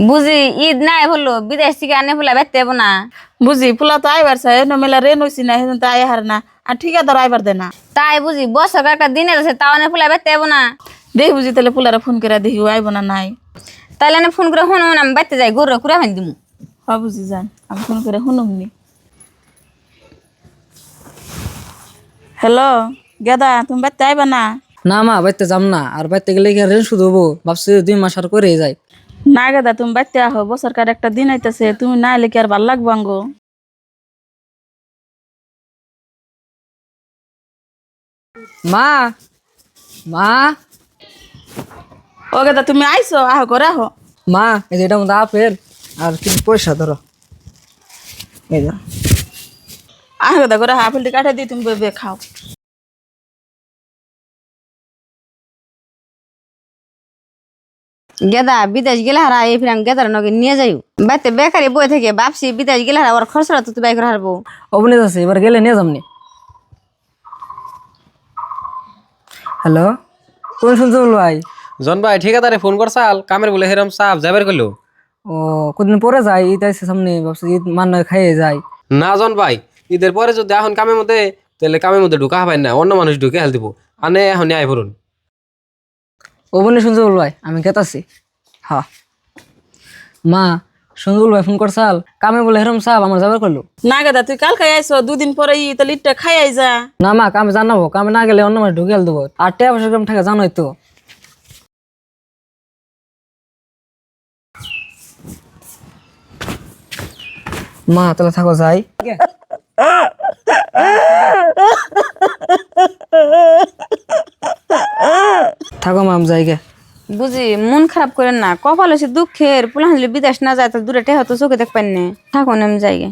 বুঝি ঈদ নাই হলো বিদেশ থেকে আনে ফুলা বেতে না বুঝি ফুলা তো আইবার চাই মেলা রেন হইছি না সেদিন তো আই হার না আর ঠিকাদার আইবার দে না তাই বুঝি বছর একটা দিনের আছে তাও আনে ফুলা বেতে না দেখি বুঝি তাহলে ফুলারা ফোন করে দেখি আইব না নাই তাহলে না ফোন করে শুনো আমি বেতে যাই গরু কুড়া ভাঙ দিমু হ বুঝি যান আমি ফোন করে শুনুমনি হ্যালো গেদা তুমি বাড়তে আইবা না না মা বাইতে যাম না আর বাইতে গেলে কি রেন শুধু হবো ভাবছি 2 মাস আর করে যায় না গেদা তুমি বাড়তে আহো বছরকার একটা দিন আইতেছে তুমি না এলে কি আর ভাল লাগবো আঙ্গো মা মা ও গেদা তুমি আইসো আহো করে আহো মা এই যে এটা মধ্যে আপেল আর কিছু পয়সা ধরো এই ধরো আহো গেদা করে আপেলটি কাটে দিই তুমি বেবে খাও গেদা বিদেশ গেলে হারা এই ফিরাম গেদার নগে নিয়ে যাই বেতে বেকারি বই থেকে ভাবছি বিদেশ গেলে হারা ওর খরচটা তো তুই বাই করে হারবো অবনীত আছে এবার গেলে নিয়ে যামনি হ্যালো কোন শুনছো বল ভাই জন ভাই ঠিকাদারে ফোন করছাল কামের বলে হেরম সাপ যাবার কইলো ও কদিন পরে যাই ঈদ আইসে সামনে ভাবছি ঈদ মান খাইয়ে যাই না জন ভাই ঈদের পরে যদি এখন কামের মধ্যে তাহলে কামের মধ্যে ঢুকা হবেন না অন্য মানুষ ঢুকে হেল দিব আনে এখন আই ভরুন অবনী শুনছো বল ভাই আমি কেতাছি হ্যাঁ মা শুনজুল ভাই ফোন করছাল কামে বলে হেরম সাহেব আমার যাবার করলো না গেদা তুই কালকে আইসো দুদিন পরে তাহলে ইটটা খাই আই যা না মা কামে জানাবো কামে না গেলে অন্য মাস ঢুকে দেবো আর টাকা পয়সা কম টাকা জানোই তো মা তাহলে থাকো যাই থাকো মা আমি যাই গে বুঝি মন খারাপ করেন না কপাল হচ্ছে দুঃখের পুলান বিদেশ না যায় তো দূরে টেহা তো চোখে দেখ পান না থাকুন আমি যাই গে